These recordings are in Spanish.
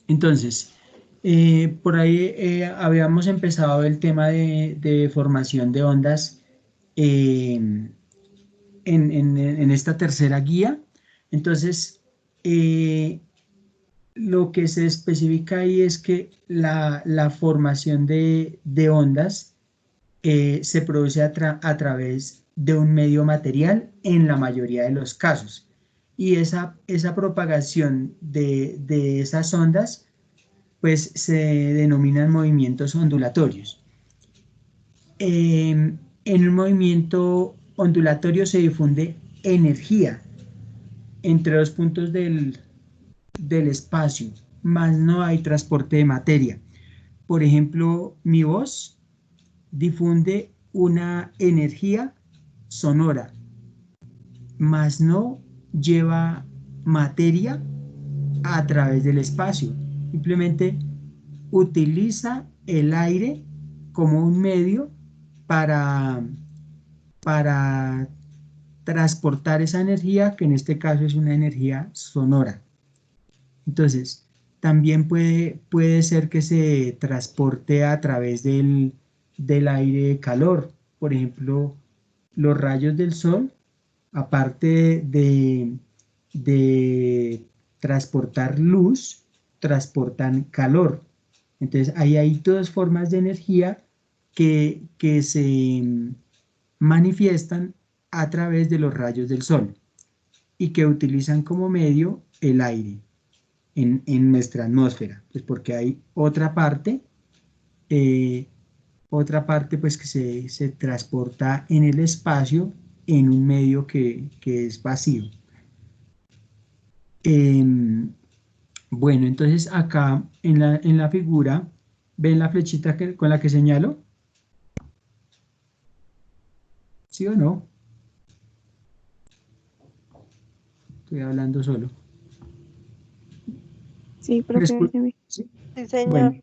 Entonces, por ahí habíamos empezado el tema de formación de ondas en esta tercera guía. Entonces, lo que se especifica ahí es que la formación de ondas se produce a través de un medio material en la mayoría de los casos. Y esa propagación de esas ondas pues se denominan movimientos ondulatorios. En un movimiento ondulatorio se difunde energía entre los puntos del espacio, más no hay transporte de materia. Por ejemplo, mi voz difunde una energía sonora, más no lleva materia a través del espacio. Simplemente utiliza el aire como un medio para, para transportar esa energía, que en este caso es una energía sonora. Entonces, también puede ser que se transporte a través del aire calor. Por ejemplo, los rayos del sol, aparte de transportar luz, transportan calor. Entonces, ahí hay dos formas de energía que se manifiestan a través de los rayos del sol y que utilizan como medio el aire en nuestra atmósfera, pues porque hay eh, otra parte pues que se transporta en el espacio en un medio que es vacío. Bueno, entonces acá en la figura, ¿ven la flechita con la que señalo? ¿Sí o no? Estoy hablando solo. Sí, profe, ¿Sí? Sí, señor. Bueno,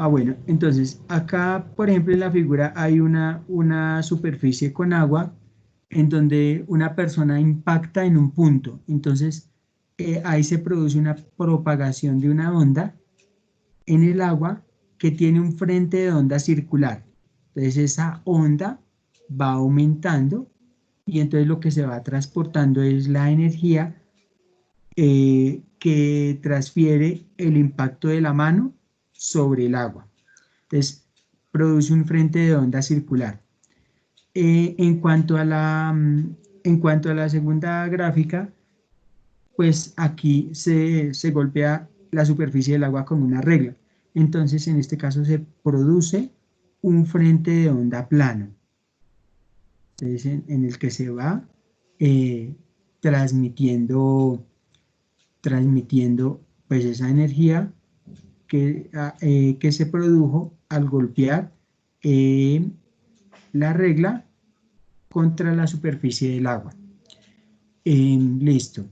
bueno, entonces acá, por ejemplo, en la figura hay una superficie con agua en donde una persona impacta en un punto. Entonces, ahí se produce una propagación de una onda en el agua que tiene un frente de onda circular. Entonces, esa onda va aumentando y entonces lo que se va transportando es la energía que transfiere el impacto de la mano sobre el agua. Entonces, produce un frente de onda circular. En cuanto a la segunda gráfica, pues aquí se golpea la superficie del agua con una regla. Entonces, en este caso se produce un frente de onda plano. Entonces, en el que se va eh, transmitiendo pues esa energía que se produjo al golpear la regla contra la superficie del agua. Listo.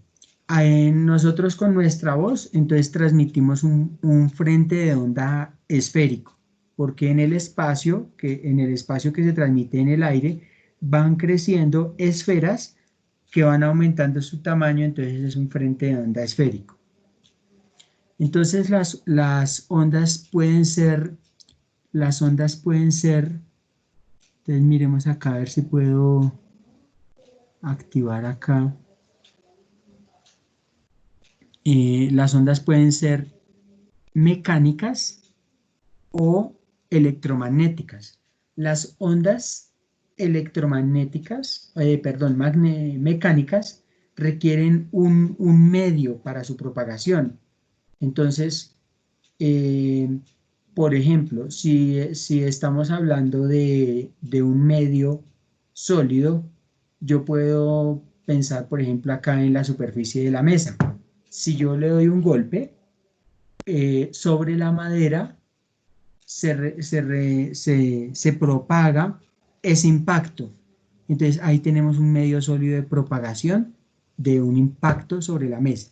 Nosotros con nuestra voz, entonces transmitimos un frente de onda esférico, porque en el espacio que se transmite en el aire, van creciendo esferas que van aumentando su tamaño, entonces es un frente de onda esférico. Entonces las ondas pueden ser, entonces miremos acá a ver si puedo activar acá. Las ondas pueden ser mecánicas o electromagnéticas. Las ondas mecánicas requieren un medio para su propagación. Entonces, por ejemplo, si estamos hablando de un medio sólido, yo puedo pensar, por ejemplo, acá en la superficie de la mesa. Si yo le doy un golpe sobre la madera, se propaga ese impacto. Entonces, ahí tenemos un medio sólido de propagación de un impacto sobre la mesa.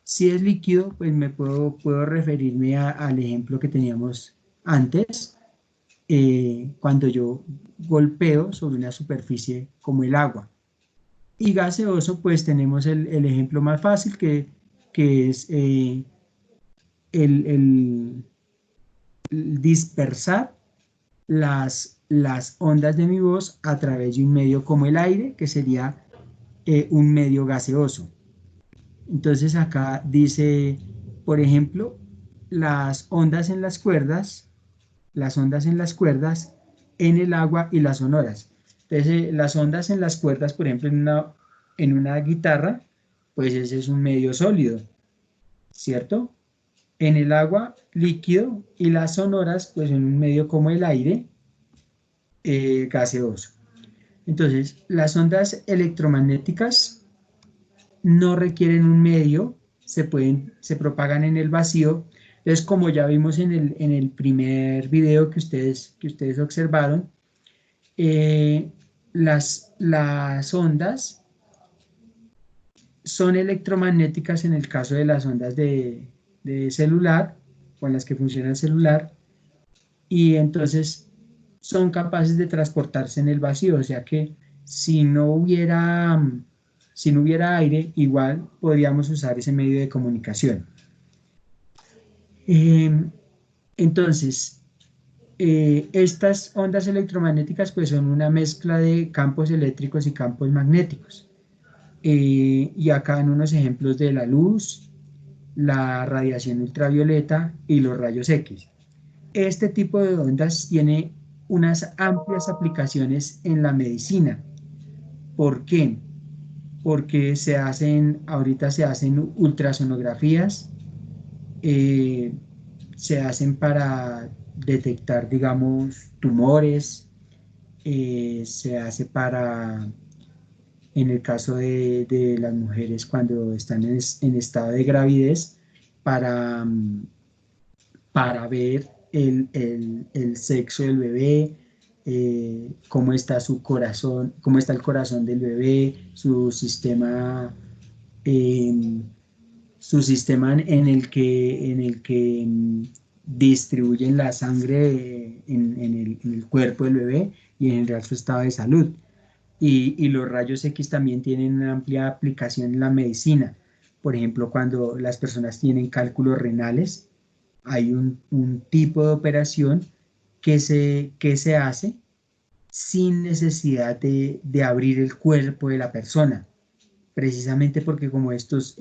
Si es líquido, pues puedo referirme al ejemplo que teníamos antes, cuando yo golpeo sobre una superficie como el agua. Y gaseoso, pues tenemos el ejemplo más fácil que es el dispersar las ondas de mi voz a través de un medio como el aire, que sería un medio gaseoso. Entonces acá dice, por ejemplo, las ondas en las cuerdas, en el agua y las sonoras. Entonces, las ondas en las cuerdas, por ejemplo, en una guitarra, pues ese es un medio sólido, ¿cierto? En el agua, líquido, y las sonoras, pues en un medio como el aire, gaseoso. Entonces, las ondas electromagnéticas no requieren un medio, se propagan en el vacío. Entonces, como ya vimos en el primer video que ustedes observaron, eh, las ondas son electromagnéticas en el caso de las ondas de celular, con las que funciona el celular, y entonces son capaces de transportarse en el vacío, o sea que si no hubiera, si no hubiera aire, igual podríamos usar ese medio de comunicación. Entonces, estas ondas electromagnéticas pues son una mezcla de campos eléctricos y campos magnéticos. Y acá en unos ejemplos de la luz, la radiación ultravioleta y los rayos X. Este tipo de ondas tiene unas amplias aplicaciones en la medicina. ¿Por qué? Porque ahorita se hacen ultrasonografías, eh, se hacen para detectar, digamos, tumores, se hace en el caso de las mujeres cuando están en estado de gravidez, para, para ver el sexo del bebé, cómo está su corazón, cómo está el corazón del bebé, eh, su sistema en el que distribuyen la sangre en el cuerpo del bebé y en general su estado de salud. Y los rayos X también tienen una amplia aplicación en la medicina. Por ejemplo, cuando las personas tienen cálculos renales, hay un tipo de operación que se hace sin necesidad de abrir el cuerpo de la persona, precisamente porque como estos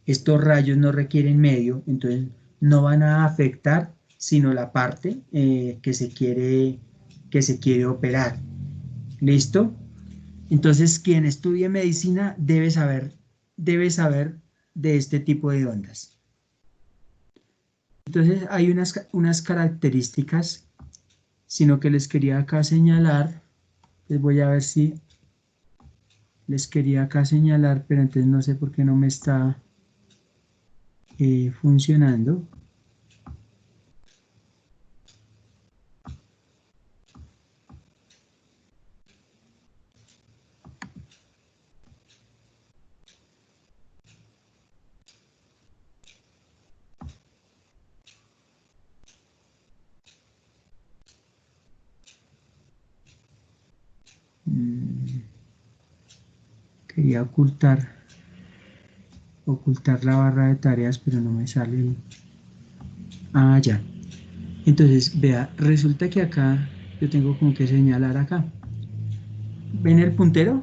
rayos no requieren medio, entonces no van a afectar sino la parte que se quiere operar. ¿Listo? Entonces, quien estudie medicina debe saber de este tipo de ondas. Entonces, hay unas características, sino que les quería acá señalar, les voy a ver si les quería acá señalar, pero entonces no sé por qué no me está funcionando. Quería ocultar la barra de tareas, pero no me sale Ah, ya. Entonces, vea, resulta que acá yo tengo como que señalar acá. ¿Ven el puntero?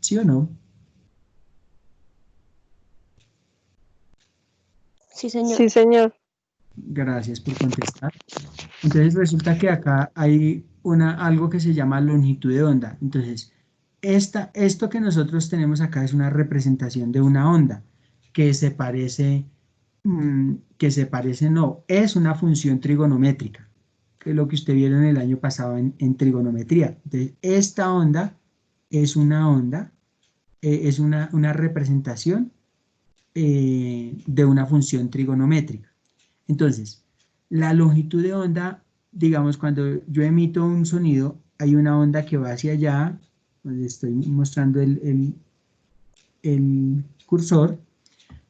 ¿Sí o no? Sí, señor. Sí, señor. Gracias por contestar. Entonces resulta que acá hay algo que se llama longitud de onda. Entonces, esto que nosotros tenemos acá es una representación de una onda que se parece, no, es una función trigonométrica, que es lo que usted vieron el año pasado en trigonometría. Entonces, esta onda es es una representación de una función trigonométrica. Entonces, la longitud de onda, digamos, cuando yo emito un sonido, hay una onda que va hacia allá, donde estoy mostrando el cursor,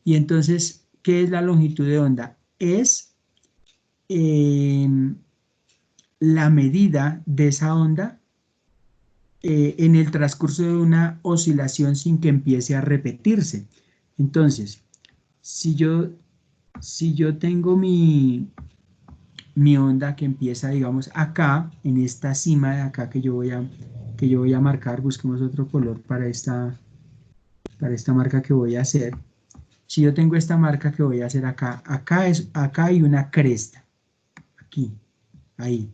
y entonces, ¿qué es la longitud de onda? Es la medida de esa onda en el transcurso de una oscilación sin que empiece a repetirse. Entonces, si yo tengo mi onda que empieza, digamos, acá, en esta cima de acá que yo voy a marcar, busquemos otro color para esta marca que voy a hacer. Si yo tengo esta marca que voy a hacer acá, acá hay una cresta, aquí, ahí.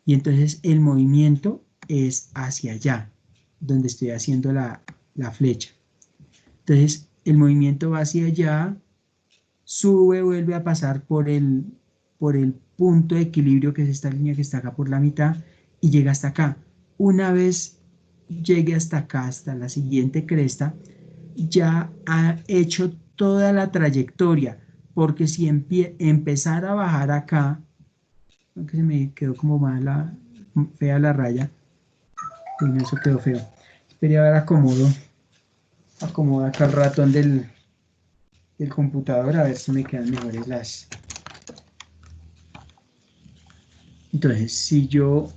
Y entonces el movimiento es hacia allá, donde estoy haciendo la flecha. Entonces el movimiento va hacia allá, sube, vuelve a pasar por el punto de equilibrio, que es esta línea que está acá por la mitad, y llega hasta acá. Una vez llegue hasta acá, hasta la siguiente cresta, ya ha hecho toda la trayectoria, porque si empezara a bajar acá, aunque se me quedó como mala, fea la raya, bueno, eso quedó feo. Esperé a ver, acomodo acá el ratón del computador a ver si me quedan mejores las. Entonces, si yo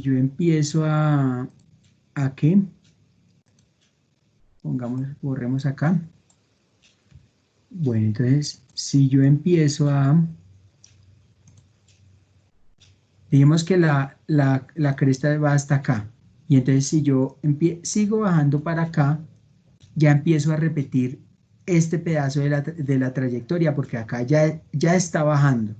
empiezo ¿a qué? Pongamos, borremos acá. Bueno, entonces, si yo empiezo digamos que la cresta va hasta acá, y entonces si yo sigo bajando para acá, ya empiezo a repetir este pedazo de la trayectoria, porque acá ya está bajando,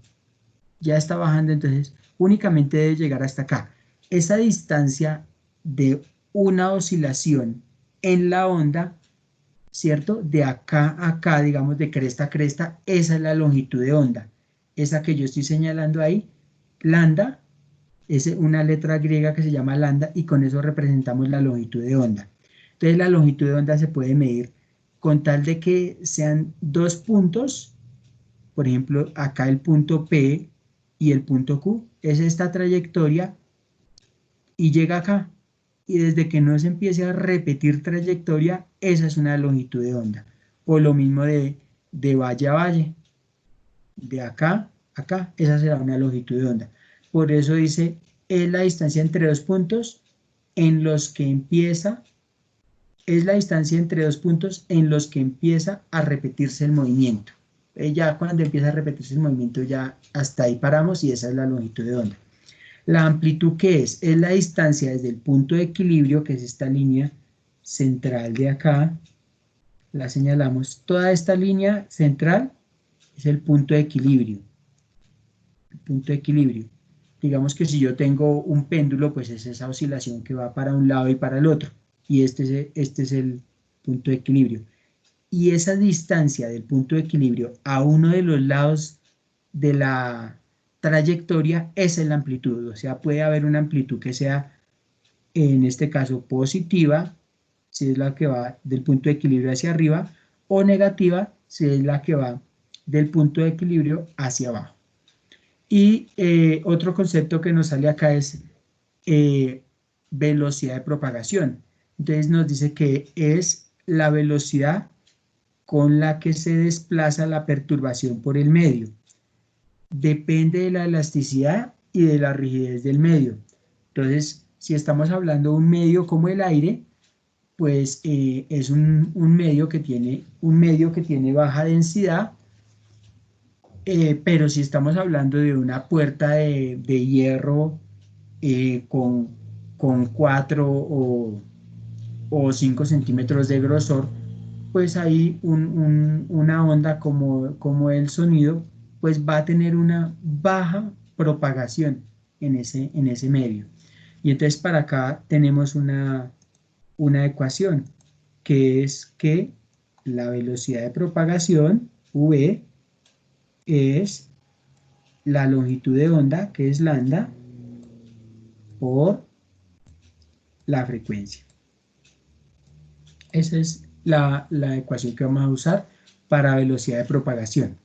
entonces únicamente debe llegar hasta acá. Esa distancia de una oscilación en la onda, ¿cierto? De acá a acá, digamos de cresta a cresta, esa es la longitud de onda. Esa que yo estoy señalando ahí, lambda, es una letra griega que se llama lambda, y con eso representamos la longitud de onda. Entonces la longitud de onda se puede medir con tal de que sean dos puntos, por ejemplo, acá el punto P y el punto Q, es esta trayectoria y llega acá. Y desde que no se empiece a repetir trayectoria, esa es una longitud de onda. O lo mismo de valle a valle, de acá a acá, esa será una longitud de onda. Por eso dice, es la distancia entre dos puntos en los que empieza, es la distancia entre dos puntos en los que empieza a repetirse el movimiento. Ya cuando empieza a repetirse el movimiento, ya hasta ahí paramos y esa es la longitud de onda. La amplitud, ¿qué es? Es la distancia desde el punto de equilibrio, que es esta línea central de acá, la señalamos. Toda esta línea central es el punto de equilibrio. El punto de equilibrio. Digamos que si yo tengo un péndulo, pues es esa oscilación que va para un lado y para el otro. Y este es el punto de equilibrio. Y esa distancia del punto de equilibrio a uno de los lados de la trayectoria, esa es la amplitud. O sea, puede haber una amplitud que sea, en este caso, positiva, si es la que va del punto de equilibrio hacia arriba, o negativa, si es la que va del punto de equilibrio hacia abajo. Y otro concepto que nos sale acá es velocidad de propagación. Entonces nos dice que es la velocidad con la que se desplaza la perturbación por el medio. Depende de la elasticidad y de la rigidez del medio. Entonces, si estamos hablando de un medio como el aire, pues es un medio que tiene baja densidad, pero si estamos hablando de una puerta de hierro con 4 o 5 centímetros de grosor, pues ahí una onda como el sonido, pues va a tener una baja propagación en ese medio. Y entonces para acá tenemos una ecuación, que es que la velocidad de propagación, v, es la longitud de onda, que es lambda, por la frecuencia. Esa es la ecuación que vamos a usar para velocidad de propagación.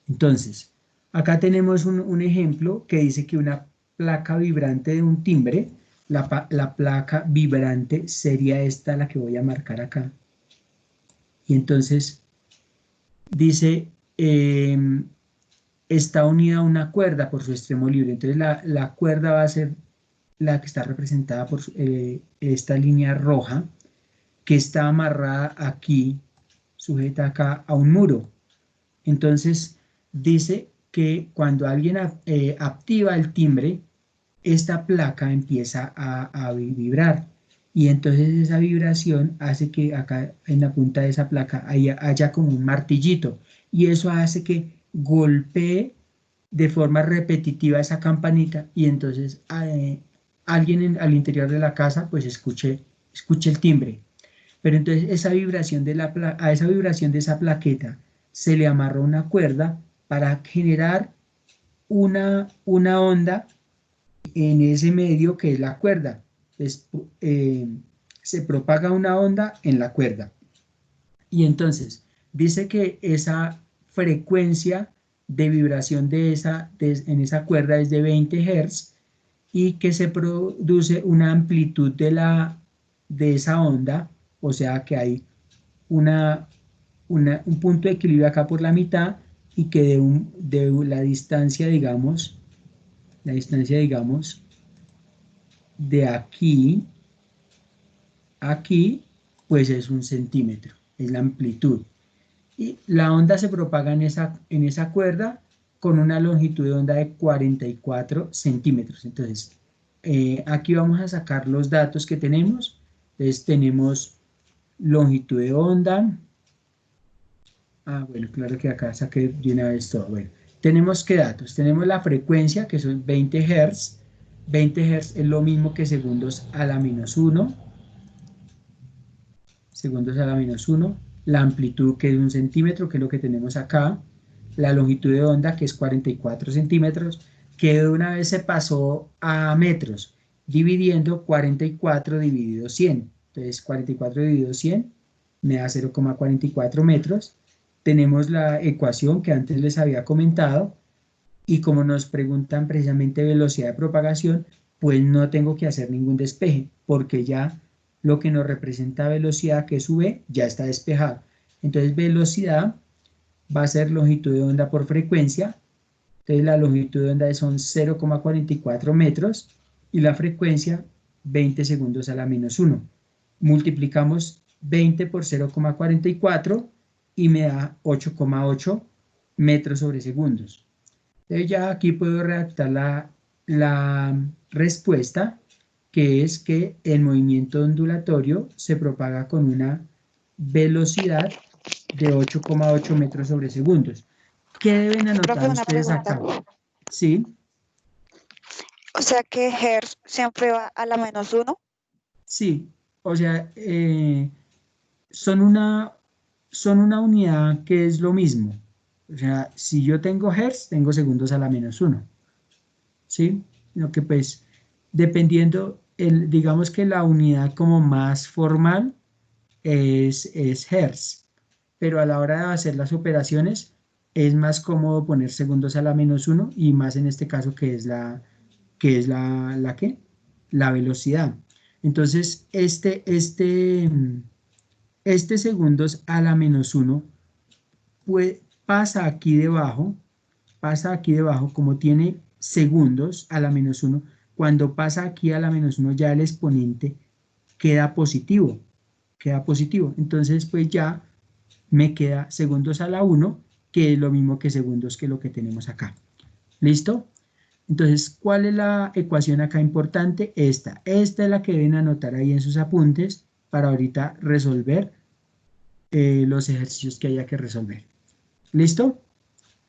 Entonces, acá tenemos un ejemplo que dice que una placa vibrante de un timbre, la placa vibrante sería esta, la que voy a marcar acá. Y entonces dice, está unida a una cuerda por su extremo libre. Entonces la cuerda va a ser la que está representada por esta línea roja, que está amarrada aquí, sujeta acá a un muro. Entonces dice que cuando alguien activa el timbre, esta placa empieza a vibrar. Y entonces esa vibración hace que acá en la punta de esa placa haya como un martillito. Y eso hace que golpee de forma repetitiva esa campanita y entonces alguien al interior de la casa pues escuche el timbre. Pero entonces esa vibración a esa vibración de esa plaqueta se le amarra una cuerda para generar una onda en ese medio que es la cuerda. Es, se propaga una onda en la cuerda. Y entonces dice que esa frecuencia de vibración en esa cuerda es de 20 Hz y que se produce una amplitud de esa onda, o sea que hay un punto de equilibrio acá por la mitad y que de la distancia, digamos, de aquí a aquí, pues es 1 centímetro, es la amplitud. Y la onda se propaga en esa cuerda con una longitud de onda de 44 centímetros. Entonces, aquí vamos a sacar los datos que tenemos. Entonces, tenemos longitud de onda. Bueno, claro que acá saqué de una vez todo. Bueno, tenemos qué datos. Tenemos la frecuencia, que son 20 Hz. 20 Hz es lo mismo que segundos a la menos 1. Segundos a la menos 1. La amplitud, que es 1 centímetro, que es lo que tenemos acá. La longitud de onda, que es 44 centímetros, que de una vez se pasó a metros, dividiendo 44 dividido 100. Entonces, 44 dividido 100 me da 0,44 metros. Tenemos la ecuación que antes les había comentado, y como nos preguntan precisamente velocidad de propagación, pues no tengo que hacer ningún despeje, porque ya lo que nos representa velocidad, que es v, ya está despejado. Entonces velocidad va a ser longitud de onda por frecuencia. Entonces la longitud de onda son 0,44 metros y la frecuencia 20 segundos a la menos 1. Multiplicamos 20 por 0,44 y me da 8,8 metros sobre segundos. Entonces ya aquí puedo redactar la respuesta, que es que el movimiento ondulatorio se propaga con una velocidad de 8,8 metros sobre segundos. ¿Qué deben anotar Profe, una ustedes pregunta. acá? ¿Sí? O sea que Hertz siempre va a la menos 1. Sí. O sea, son una unidad que es lo mismo. O sea, si yo tengo Hertz, tengo segundos a la menos 1. ¿Sí? Lo que pues, dependiendo, digamos que la unidad como más formal es Hertz, pero a la hora de hacer las operaciones es más cómodo poner segundos a la menos 1 y más en este caso ¿qué? La velocidad. Entonces, este segundos a la menos 1 pues, pasa aquí debajo, como tiene segundos a la menos 1, cuando pasa aquí a la menos 1 ya el exponente queda positivo, Entonces, pues ya me queda segundos a la 1, que es lo mismo que segundos que lo que tenemos acá. ¿Listo? Entonces, ¿cuál es la ecuación acá importante? Esta es la que deben anotar ahí en sus apuntes para ahorita resolver los ejercicios que haya que resolver. ¿Listo?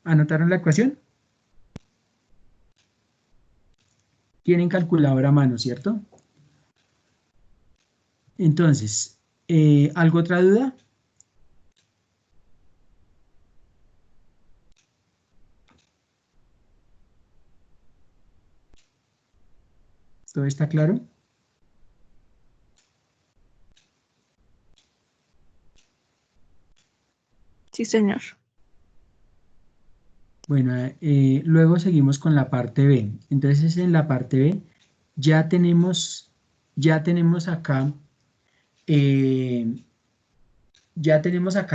¿Anotaron la ecuación? Tienen calculadora a mano, ¿cierto? Entonces, ¿alguna otra duda? ¿Todo está claro? Sí, señor. Bueno, luego seguimos con la parte B. Entonces, en la parte B ya tenemos acá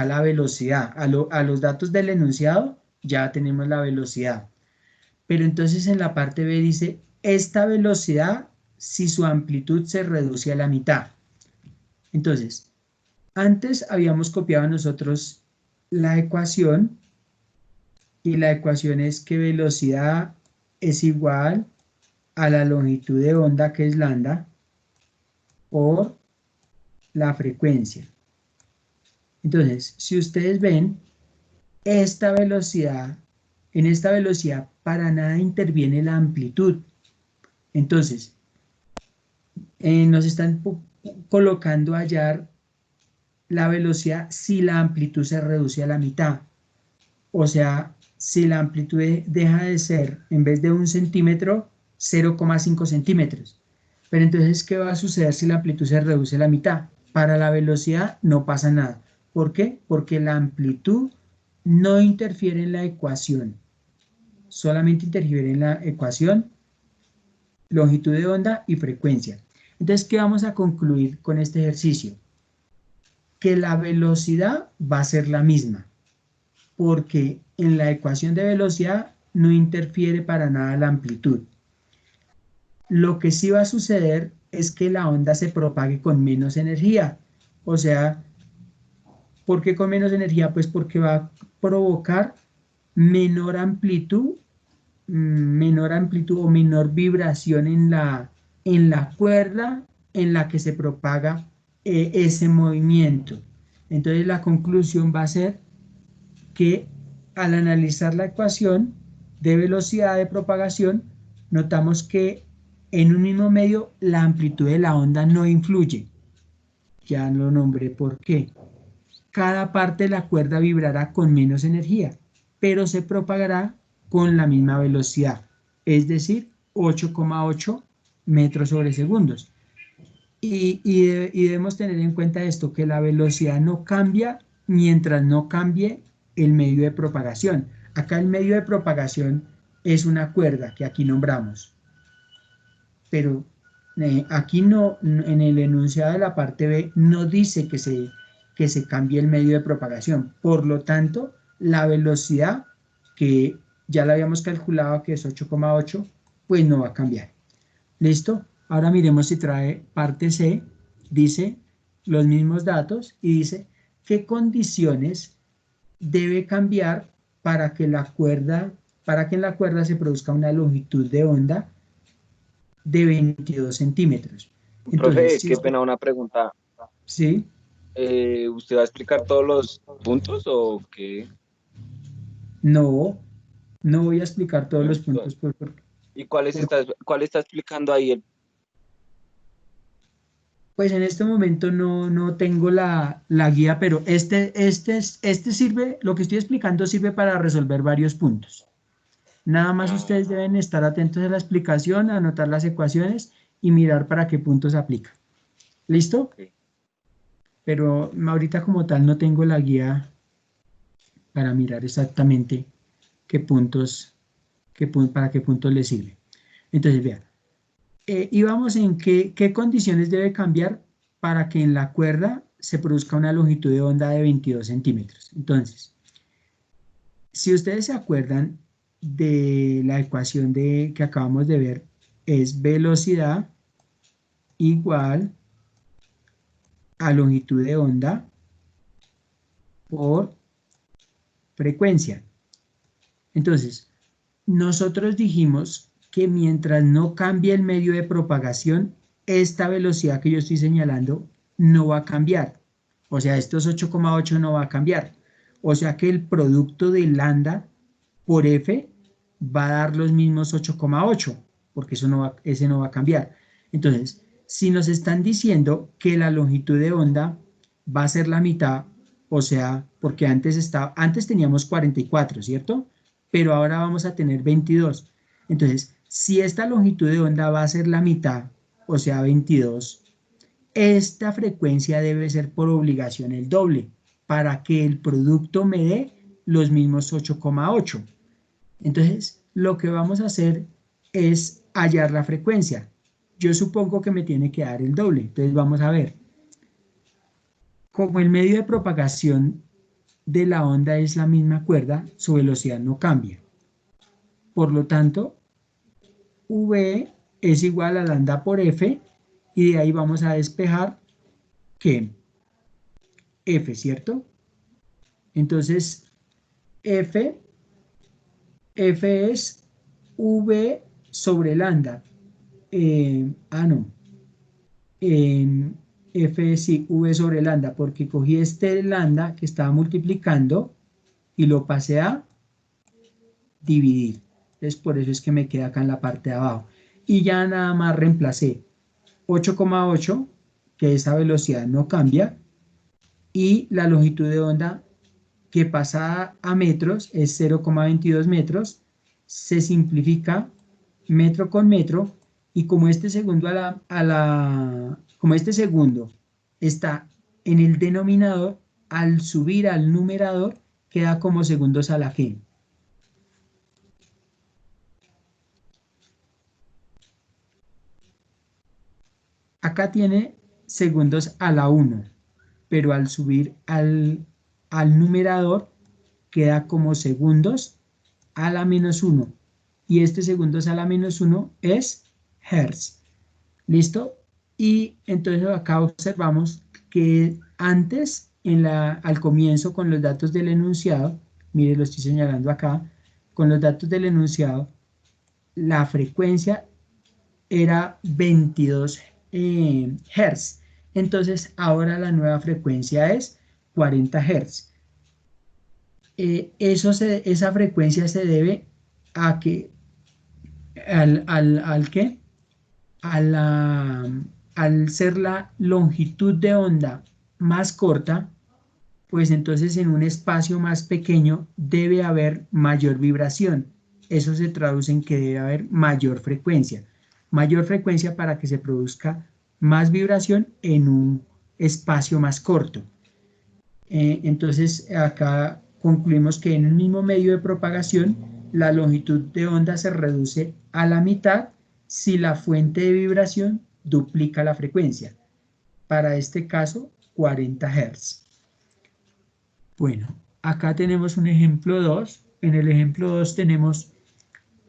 la velocidad. A los datos del enunciado ya tenemos la velocidad. Pero entonces en la parte B dice, esta velocidad si su amplitud se reduce a la mitad. Entonces, antes habíamos copiado nosotros la ecuación, y la ecuación es que velocidad es igual a la longitud de onda, que es lambda, por la frecuencia. Entonces, si ustedes ven, esta velocidad, en esta velocidad para nada interviene la amplitud. Entonces, nos están colocando a hallar la velocidad si la amplitud se reduce a la mitad. O sea, si la amplitud deja de ser, en vez de 1 centímetro, 0,5 centímetros. Pero entonces, ¿qué va a suceder si la amplitud se reduce a la mitad? Para la velocidad no pasa nada. ¿Por qué? Porque la amplitud no interfiere en la ecuación. Solamente interfiere en la ecuación longitud de onda y frecuencia. Entonces, ¿qué vamos a concluir con este ejercicio? Que la velocidad va a ser la misma, porque en la ecuación de velocidad no interfiere para nada la amplitud. Lo que sí va a suceder es que la onda se propague con menos energía. O sea, ¿por qué con menos energía? Pues porque va a provocar menor amplitud o menor vibración en la cuerda en la que se propaga ese movimiento. Entonces la conclusión va a ser que al analizar la ecuación de velocidad de propagación, notamos que en un mismo medio la amplitud de la onda no influye. Ya lo nombré por qué. Cada parte de la cuerda vibrará con menos energía, pero se propagará con la misma velocidad, es decir, 8,8 metros sobre segundos. Y debemos tener en cuenta esto, que la velocidad no cambia mientras no cambie el medio de propagación. Acá el medio de propagación es una cuerda que aquí nombramos, pero aquí no, en el enunciado de la parte B no dice que se cambie el medio de propagación. Por lo tanto, la velocidad, que ya la habíamos calculado que es 8,8, pues no va a cambiar. ¿Listo? Ahora miremos si trae parte C. Dice los mismos datos y dice qué condiciones debe cambiar para que en la cuerda se produzca una longitud de onda de 22 centímetros. Entonces, Profe, si qué usted, pena una pregunta. ¿sí? ¿Usted va a explicar todos los puntos o qué? No, no voy a explicar todos ¿No? los puntos ¿Y cuál por- está explicando ahí? pues en este momento no tengo la guía, pero este sirve, lo que estoy explicando sirve para resolver varios puntos. Nada más ustedes deben estar atentos a la explicación, anotar las ecuaciones y mirar para qué puntos aplica. ¿Listo? Ok. Pero ahorita como tal no tengo la guía para mirar exactamente qué puntos, para qué puntos le sirve. Entonces, vean, íbamos en qué condiciones debe cambiar para que en la cuerda se produzca una longitud de onda de 22 centímetros. Entonces, si ustedes se acuerdan de la ecuación que acabamos de ver, es velocidad igual a longitud de onda por frecuencia. Entonces, nosotros dijimos que mientras no cambie el medio de propagación, esta velocidad que yo estoy señalando no va a cambiar. O sea, estos 8,8 no va a cambiar. O sea que el producto de lambda por F va a dar los mismos 8,8, porque ese no va a cambiar. Entonces, si nos están diciendo que la longitud de onda va a ser la mitad, o sea, porque antes teníamos 44, ¿cierto? Pero ahora vamos a tener 22. Entonces, si esta longitud de onda va a ser la mitad, o sea, 22, esta frecuencia debe ser por obligación el doble, para que el producto me dé los mismos 8,8. Entonces, lo que vamos a hacer es hallar la frecuencia. Yo supongo que me tiene que dar el doble. Entonces, vamos a ver. Como el medio de propagación de la onda es la misma cuerda, su velocidad no cambia. Por lo tanto, V es igual a lambda por F, y de ahí vamos a despejar que F, ¿cierto? Entonces, F es V sobre lambda. No. F es sí, V sobre lambda, porque cogí este lambda que estaba multiplicando y lo pasé a dividir. Entonces, por eso es que me queda acá en la parte de abajo. Y ya nada más reemplacé 8,8, que esa velocidad no cambia, y la longitud de onda que pasa a metros es 0,22 metros, se simplifica metro con metro, y como este segundo como este segundo está en el denominador, al subir al numerador queda como segundos a la G. Acá tiene segundos a la 1, pero al subir al numerador queda como segundos a la menos 1. Y este segundos a la menos 1 es hertz. ¿Listo? Y entonces acá observamos que antes, al comienzo, con los datos del enunciado, mire, lo estoy señalando acá, con los datos del enunciado, la frecuencia era 22 Hz. Entonces, ahora la nueva frecuencia es 40 Hz. Esa frecuencia se debe a que, ¿al qué? Al ser la longitud de onda más corta, pues entonces en un espacio más pequeño debe haber mayor vibración. Eso se traduce en que debe haber mayor frecuencia. Mayor frecuencia para que se produzca más vibración en un espacio más corto. Entonces acá concluimos que en un mismo medio de propagación la longitud de onda se reduce a la mitad si la fuente de vibración duplica la frecuencia. Para este caso, 40 Hz. Bueno, acá tenemos un ejemplo 2. En el ejemplo 2 tenemos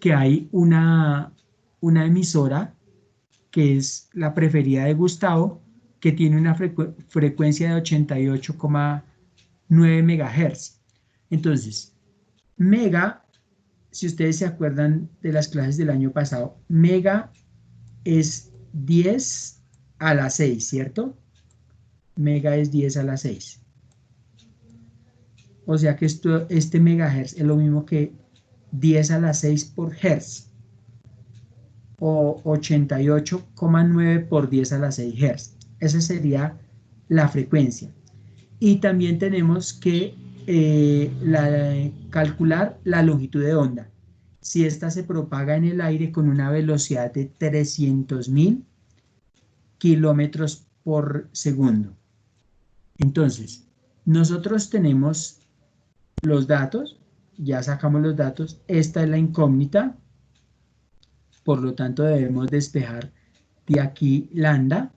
que hay una emisora que es la preferida de Gustavo, que tiene una frecuencia de 88,9 MHz. Entonces, mega, si ustedes se acuerdan de las clases del año pasado, mega es 10 a la 6, ¿cierto? Mega es 10 a la 6. O sea que este megahertz es lo mismo que 10 a la 6 por hertz, o 88,9 por 10 a la 6 hertz. Esa sería la frecuencia. Y también tenemos que calcular la longitud de onda. Si esta se propaga en el aire con una velocidad de 300.000 kilómetros por segundo. Entonces, nosotros tenemos los datos, ya sacamos los datos, esta es la incógnita, por lo tanto debemos despejar de aquí lambda,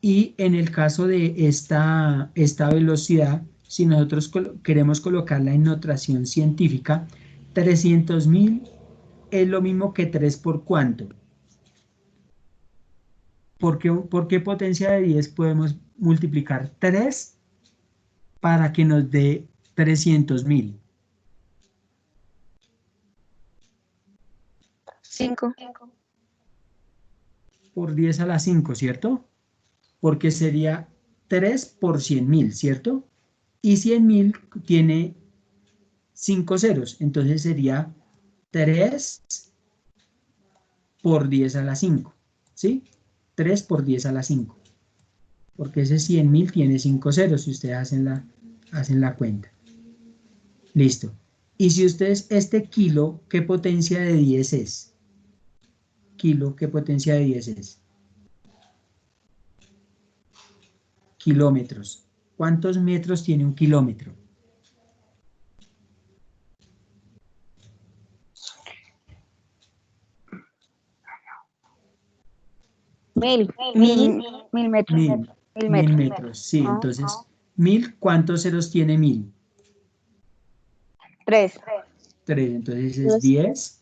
y en el caso de esta velocidad, si nosotros queremos colocarla en notación científica, 300.000 es lo mismo que 3 por cuánto. ¿Por qué potencia de 10 podemos multiplicar 3 para que nos dé 300.000? 5. Por 10 a la 5, ¿cierto? Porque sería 3 por 100.000, ¿cierto? Y 100.000 tiene 5 ceros, entonces sería 3 por 10 a la 5, ¿sí? 3 por 10 a la 5, porque ese 100.000 tiene 5 ceros, si ustedes hacen la cuenta. Listo. Y si ustedes, este kilo, ¿qué potencia de 10 es? Kilo, ¿qué potencia de 10 es? Kilómetros. ¿Cuántos metros tiene un kilómetro? 1000 metros. 1000 metros, sí. Entonces, 1000, ¿cuántos ceros tiene 1000? 3. 3, entonces es 10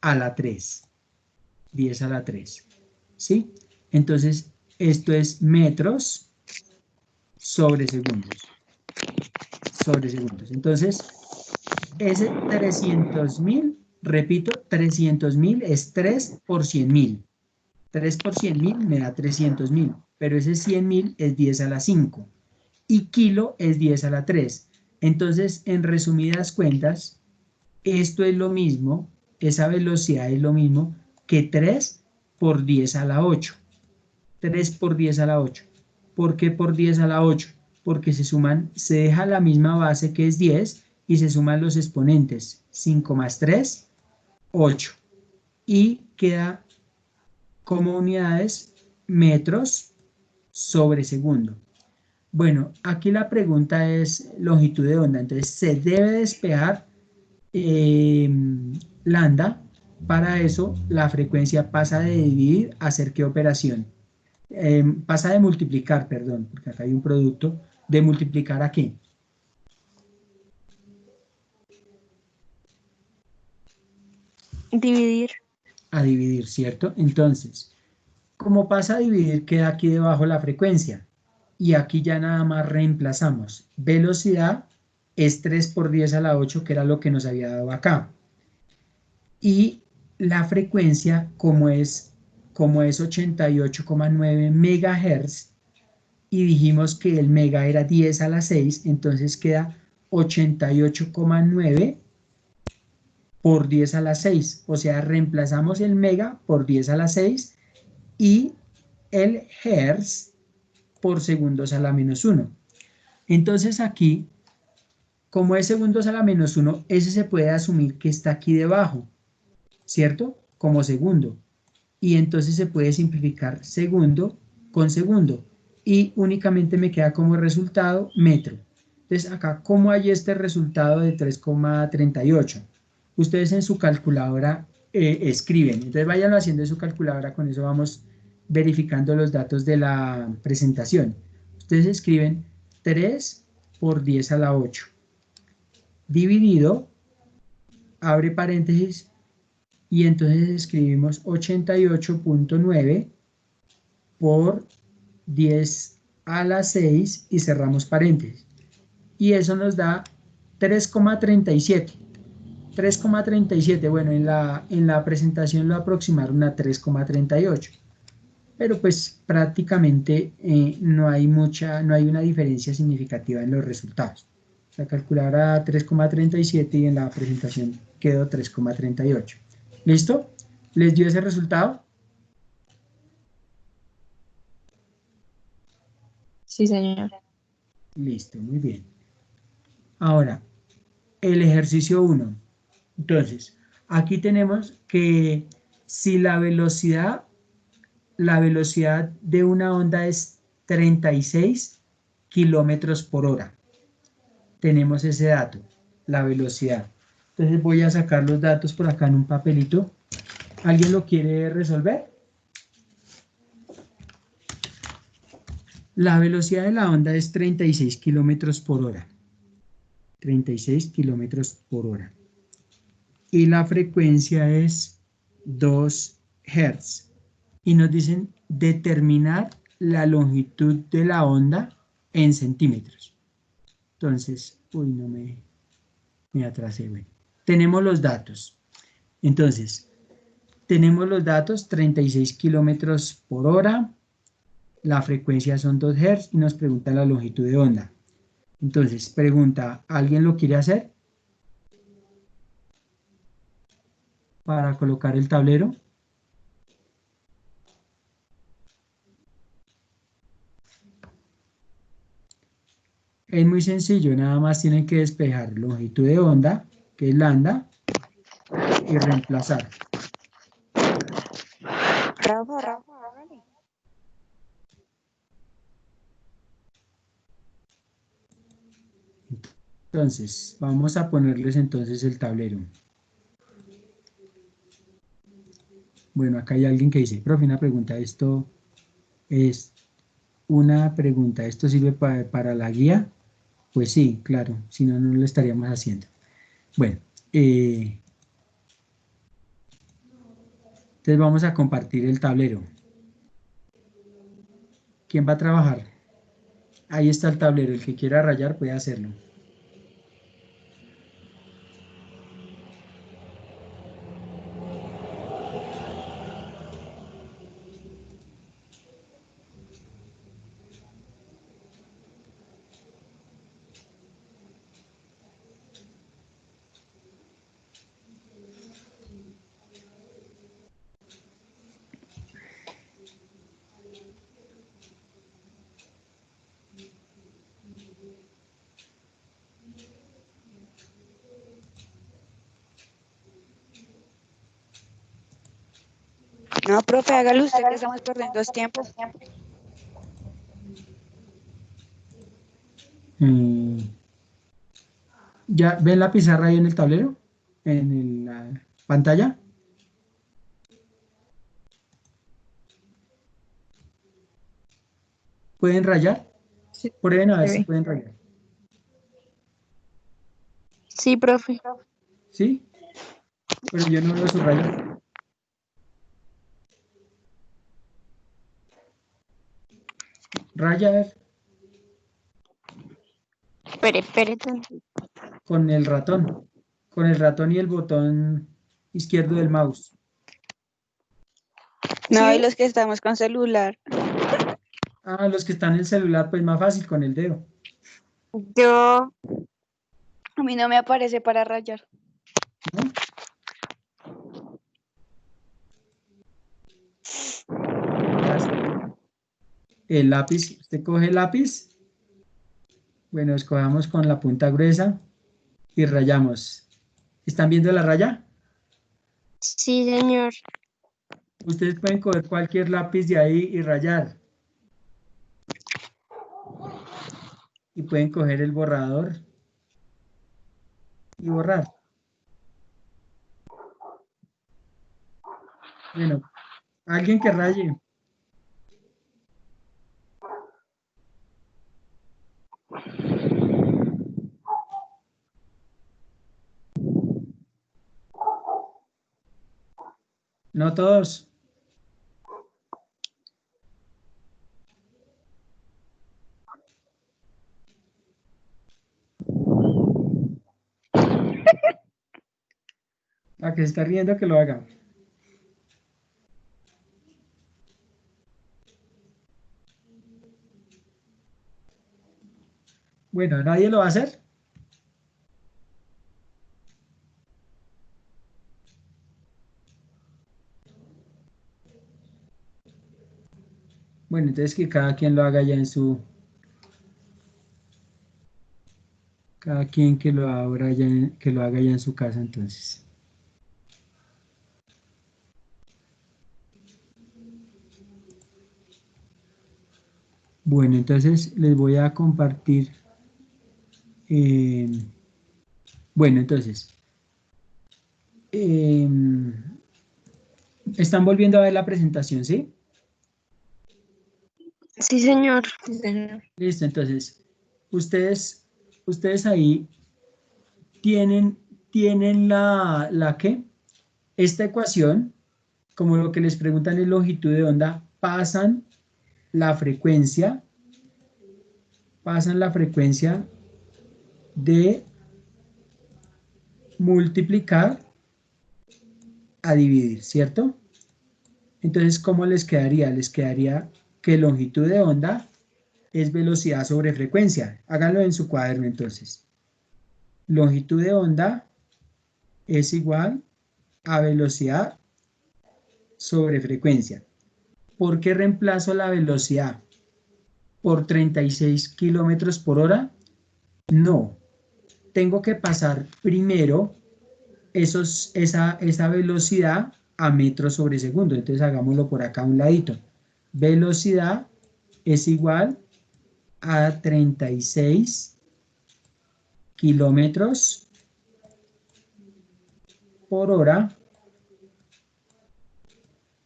a la 3. 10 a la 3. ¿Sí? Entonces, esto es metros sobre segundos. Sobre segundos. Entonces, ese 300.000, repito, 300.000 es 3 por 100.000. 3 por 100.000 me da 300.000, pero ese 100.000 es 10 a la 5 y kilo es 10 a la 3. Entonces, en resumidas cuentas, esto es lo mismo, esa velocidad es lo mismo que 3 por 10 a la 8. 3 por 10 a la 8. ¿Por qué por 10 a la 8? Porque se deja la misma base que es 10 y se suman los exponentes. 5 más 3, 8. Y queda como unidades metros sobre segundo. Bueno, aquí la pregunta es longitud de onda. Entonces, se debe despejar lambda. Para eso, la frecuencia pasa de dividir a hacer ¿qué operación? Pasa de multiplicar, perdón, porque acá hay un producto, de multiplicar ¿a qué? Dividir. A dividir, ¿cierto? Entonces, como pasa a dividir, queda aquí debajo la frecuencia. Y aquí ya nada más reemplazamos. Velocidad es 3 por 10 a la 8, que era lo que nos había dado acá. Y la frecuencia, como es 88,9 megahertz, y dijimos que el mega era 10 a la 6, entonces queda 88,9 por 10 a la 6. O sea, reemplazamos el mega por 10 a la 6 y el hertz por segundos a la menos 1. Entonces aquí, como es segundos a la menos 1, ese se puede asumir que está aquí debajo, ¿cierto? Como segundo. Y entonces se puede simplificar segundo con segundo. Y únicamente me queda como resultado metro. Entonces acá, ¿cómo hay este resultado de 3,38? Ustedes en su calculadora escriben. Entonces váyanlo haciendo en su calculadora, con eso vamos verificando los datos de la presentación. Ustedes escriben 3 por 10 a la 8 dividido, abre paréntesis, y entonces escribimos 88,9 por 10 a la 6 y cerramos paréntesis. Y eso nos da 3,37. 3,37, bueno, en la presentación lo aproximaron a 3,38. Pero pues prácticamente no hay una diferencia significativa en los resultados. La calculadora 3,37 y en la presentación quedó 3,38. ¿Listo? ¿Les dio ese resultado? Sí, señor. Listo, muy bien. Ahora, el ejercicio 1. Entonces, aquí tenemos que si la velocidad de una onda es 36 kilómetros por hora. Tenemos ese dato, la velocidad. Entonces voy a sacar los datos por acá en un papelito. ¿Alguien lo quiere resolver? La velocidad de la onda es 36 kilómetros por hora. 36 kilómetros por hora. Y la frecuencia es 2 Hz. Y nos dicen determinar la longitud de la onda en centímetros. Entonces, uy, no me atrasé. Bueno, tenemos los datos. Entonces, tenemos los datos, 36 kilómetros por hora, la frecuencia son 2 Hz y nos pregunta la longitud de onda. Entonces, pregunta, ¿alguien lo quiere hacer? Para colocar el tablero. Es muy sencillo, nada más tienen que despejar longitud de onda, que es lambda, y reemplazar. Rafa. Entonces, vamos a ponerles entonces el tablero. Bueno, acá hay alguien que dice, profe, una pregunta, esto es una pregunta, ¿esto sirve para la guía? Pues sí, claro, si no, no lo estaríamos haciendo. Bueno, entonces vamos a compartir el tablero. ¿Quién va a trabajar? Ahí está el tablero, el que quiera rayar puede hacerlo. No, profe, hágalo usted que estamos perdiendo es tiempo. ¿Ya ven la pizarra ahí en el tablero? ¿En la pantalla? ¿Pueden rayar? Sí, Prueben a ver si profe. pueden rayar. Sí, profe. ¿Sí? Pero yo no veo su raya. Raya, a ver, Espere tantito. con el ratón. Con el ratón y el botón izquierdo del mouse. No, y Sí, los que estamos con celular. Ah, los que están en el celular, pues más fácil con el dedo. yo, A mí no me aparece para rayar. ¿No? Ya está. El lápiz, usted coge el lápiz. Bueno, escojamos con la punta gruesa y rayamos. ¿Están viendo la raya? sí, señor. Ustedes pueden coger cualquier lápiz de ahí y rayar. Y pueden coger el borrador y borrar. Bueno, alguien que raye. No todos. La que se está riendo que lo haga. Bueno, ¿nadie lo va a hacer? Bueno, entonces que cada quien lo haga ya en su... Cada quien que lo haga ya que lo haga ya en su casa, entonces. Bueno, entonces les voy a compartir. Bueno, entonces. Están volviendo a ver la presentación, ¿sí? Sí, señor. Sí, señor. Listo, entonces. Ustedes ahí tienen la ¿qué? Esta ecuación, como lo que les preguntan es longitud de onda, pasan la frecuencia de multiplicar a dividir, ¿cierto? Entonces, ¿cómo les quedaría? Les quedaría que longitud de onda es velocidad sobre frecuencia. Háganlo en su cuaderno entonces. Longitud de onda es igual a velocidad sobre frecuencia. ¿Por qué reemplazo la velocidad por 36 kilómetros por hora? No, tengo que pasar primero esa velocidad a metros sobre segundo. Entonces hagámoslo por acá a un ladito. Velocidad es igual a 36 kilómetros por hora.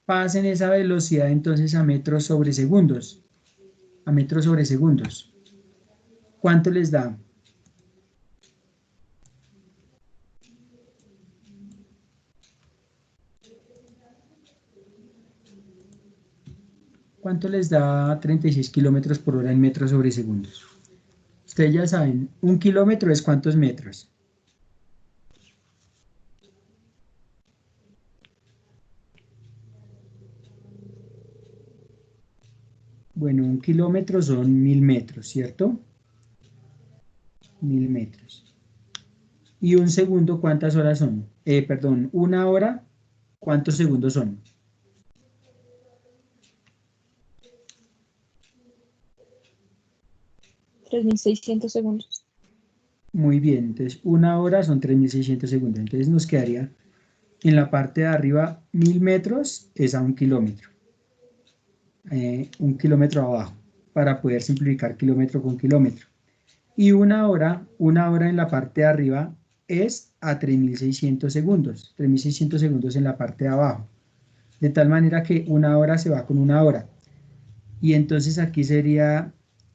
Pasen esa velocidad entonces a metros sobre segundos. A metros sobre segundos. ¿Cuánto les da? ¿Cuánto les da 36 kilómetros por hora en metros sobre segundos? Ustedes ya saben, 1 kilómetro es ¿cuántos metros? Bueno, 1 kilómetro son 1000 metros, ¿cierto? 1000 metros. ¿Y un segundo cuántas horas son? Perdón, una hora, ¿cuántos segundos son? $3.600 segundos. Muy bien, entonces una hora son 3600 segundos. Entonces nos quedaría en la parte de arriba 1000 metros es a 1 kilómetro. 1 kilómetro abajo, para poder simplificar kilómetro con kilómetro. Y una hora en la parte de arriba es a 3600 segundos. 3600 segundos en la parte de abajo. De tal manera que una hora se va con una hora. Y entonces aquí sería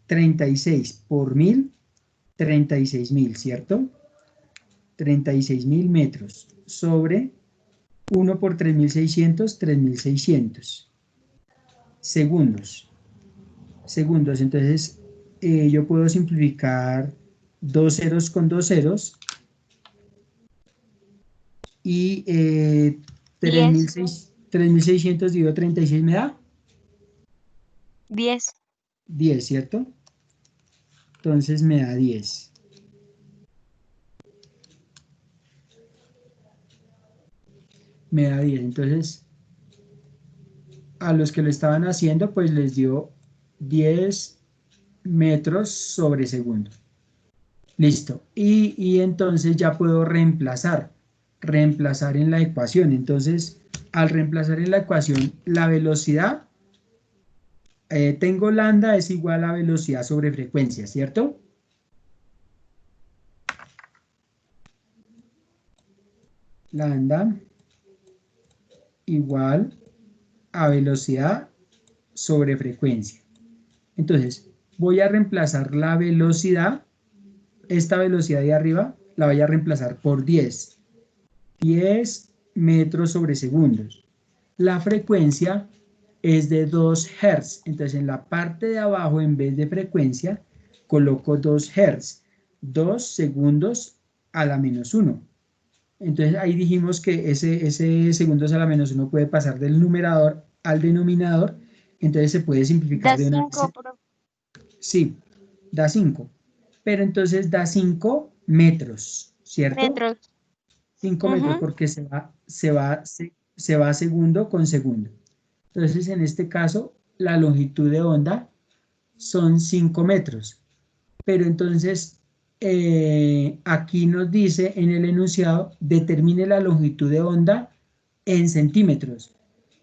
36 por 1000, 36.000, ¿cierto? 36.000 metros sobre 1 por 3600, 3600 segundos. Segundos, entonces yo puedo simplificar 2 ceros con 2 ceros y 3600 dividido 36 me da 10. 10, ¿cierto? Entonces me da 10. Me da 10. Entonces, a los que lo estaban haciendo, pues les dio 10 metros sobre segundo. Listo. Y entonces ya puedo reemplazar en la ecuación. Entonces, al reemplazar en la ecuación la velocidad, tengo lambda es igual a velocidad sobre frecuencia, ¿cierto? Lambda igual a velocidad sobre frecuencia. Entonces, voy a reemplazar la velocidad, esta velocidad de arriba, la voy a reemplazar por 10. 10 metros sobre segundos. La frecuencia es de 2 Hz. Entonces, en la parte de abajo, en vez de frecuencia, coloco 2 Hz. 2 segundos a la menos 1. Entonces, ahí dijimos que ese segundos a la menos 1 puede pasar del numerador al denominador. Entonces, se puede simplificar Da de una 5, vez. Sí, da 5. Pero entonces da 5 metros, ¿cierto? metros. 5 metros porque se va segundo con segundo. Entonces, en este caso, la longitud de onda son 5 metros. Pero entonces, aquí nos dice en el enunciado, determine la longitud de onda en centímetros.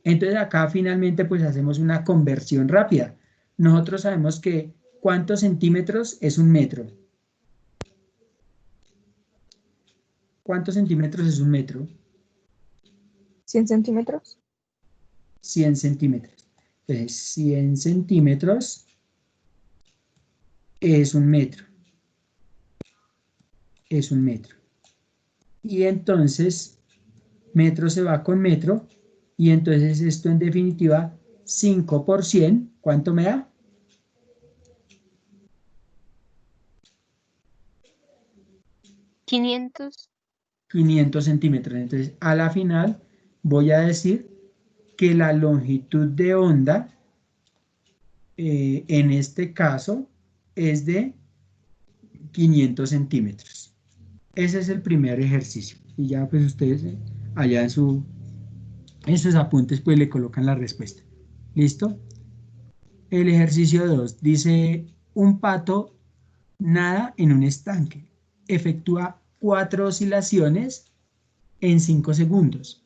Entonces, acá finalmente, pues hacemos una conversión rápida. Nosotros sabemos que ¿cuántos centímetros es un metro? ¿Cuántos centímetros es un metro? 100 centímetros. 100 centímetros. Entonces, 100 centímetros es un metro. Es un metro. Y entonces, metro se va con metro. Y entonces esto en definitiva, 5 por 100, ¿cuánto me da? 500. 500 centímetros. Entonces, a la final voy a decir que la longitud de onda, en este caso, es de 500 centímetros. Ese es el primer ejercicio. Y ya pues ustedes allá en sus apuntes pues le colocan la respuesta. ¿Listo? El ejercicio 2 dice, un pato nada en un estanque. Efectúa 4 oscilaciones en 5 segundos.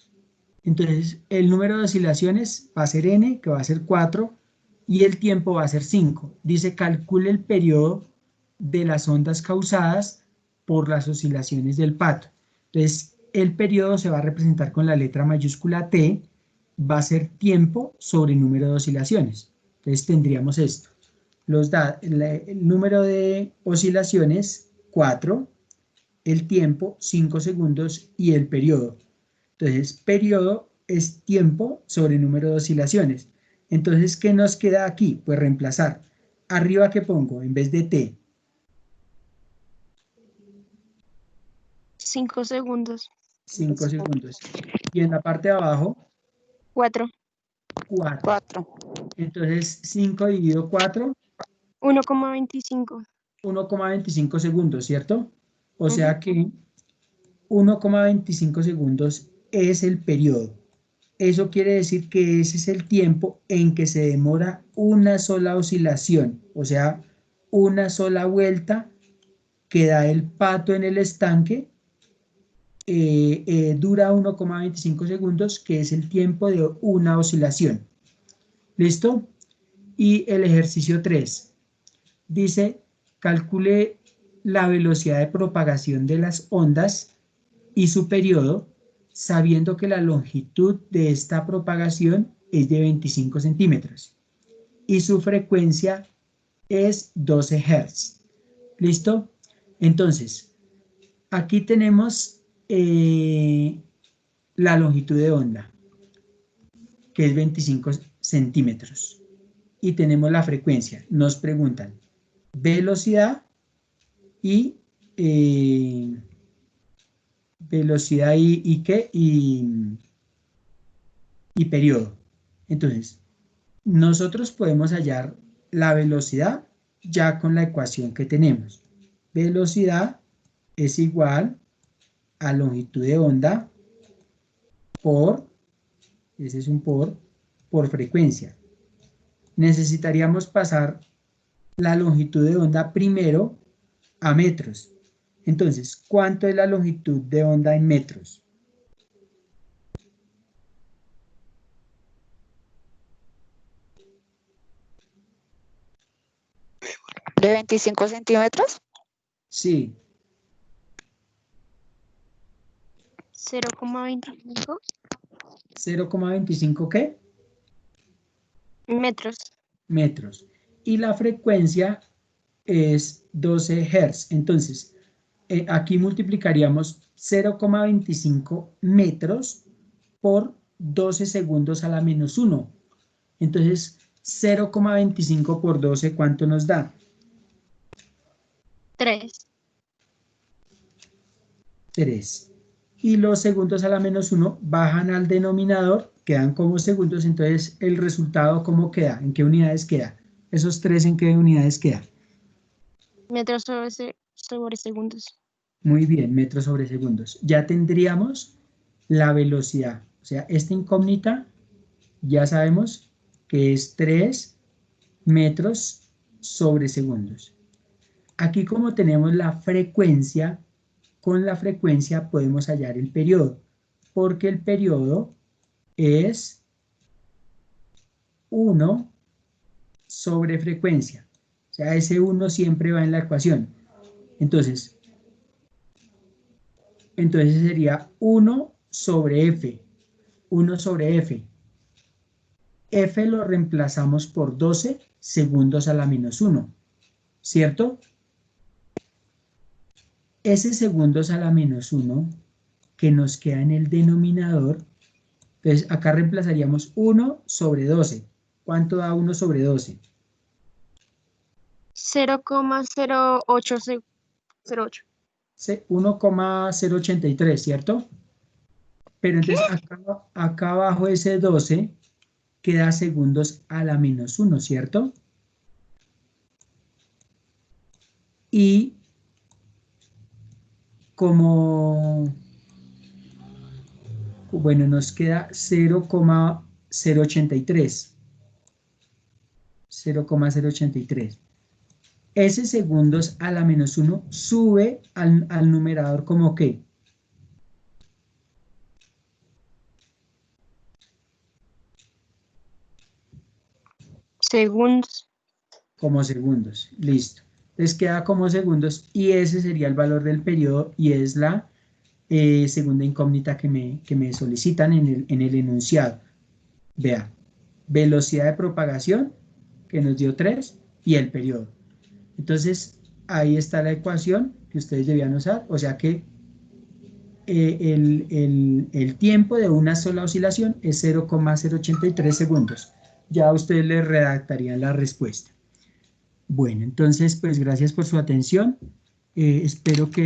Entonces, el número de oscilaciones va a ser n, que va a ser 4, y el tiempo va a ser 5. Dice, calcule el periodo de las ondas causadas por las oscilaciones del pato. Entonces, el periodo se va a representar con la letra mayúscula T, va a ser tiempo sobre número de oscilaciones. Entonces, tendríamos esto. El número de oscilaciones, 4, el tiempo, 5 segundos, y el periodo. Entonces, periodo es tiempo sobre número de oscilaciones. Entonces, ¿qué nos queda aquí? Pues reemplazar. Arriba, ¿qué pongo? En vez de t. 5 segundos. 5 segundos. Y en la parte de abajo, 4. 4. 4. Entonces, 5 dividido 4, 1,25. 1,25 segundos, ¿cierto? O Ujú. sea que 1,25 segundos es el periodo. Eso quiere decir que ese es el tiempo en que se demora una sola oscilación, o sea, una sola vuelta que da el pato en el estanque, dura 1,25 segundos, que es el tiempo de una oscilación. ¿Listo? Y el ejercicio 3 dice, calcule la velocidad de propagación de las ondas y su periodo, sabiendo que la longitud de esta propagación es de 25 centímetros y su frecuencia es 12 Hz. ¿Listo? Entonces, aquí tenemos la longitud de onda, que es 25 centímetros. Y tenemos la frecuencia. Nos preguntan velocidad y velocidad y qué y periodo. Entonces, nosotros podemos hallar la velocidad ya con la ecuación que tenemos. Velocidad es igual a longitud de onda por, ese es un por frecuencia. Necesitaríamos pasar la longitud de onda primero a metros. Entonces, ¿cuánto es la longitud de onda en metros? ¿De 25 centímetros? Sí, 0,25 0,25 ¿qué? metros. Metros. Y la frecuencia es 12 Hz. Entonces, aquí multiplicaríamos 0,25 metros por 12 segundos a la menos 1. Entonces, 0,25 por 12, ¿cuánto nos da? 3. 3. Y los segundos a la menos 1 bajan al denominador, quedan como segundos, entonces el resultado, ¿cómo queda? ¿En qué unidades queda? Esos 3, ¿en qué unidades queda? Metros sobre segundos. Muy bien, metros sobre segundos. Ya tendríamos la velocidad. O sea, esta incógnita ya sabemos que es 3 metros sobre segundos. Aquí como tenemos la frecuencia, con la frecuencia podemos hallar el periodo, porque el periodo es 1 sobre frecuencia. O sea, ese 1 siempre va en la ecuación. Entonces sería 1 sobre F. 1 sobre F. F lo reemplazamos por 12 segundos a la menos 1. ¿Cierto? Ese segundos a la menos 1 que nos queda en el denominador, entonces acá reemplazaríamos 1 sobre 12. ¿Cuánto da 1 sobre 12? 0,08. 1,083, ¿cierto? Pero entonces acá abajo ese 12 queda segundos a la menos 1, ¿cierto? Y como, bueno, nos queda 0,083. 0,083. Ese segundos a la menos 1 sube al numerador como ¿qué? Segundos. Como segundos. Listo. Entonces queda como segundos y ese sería el valor del periodo y es la segunda incógnita que me solicitan en el enunciado. Vea, velocidad de propagación, que nos dio 3, y el periodo. Entonces, ahí está la ecuación que ustedes debían usar, o sea que el tiempo de una sola oscilación es 0,083 segundos. ya ustedes le redactarían la respuesta. Bueno, entonces, pues gracias por su atención. Espero que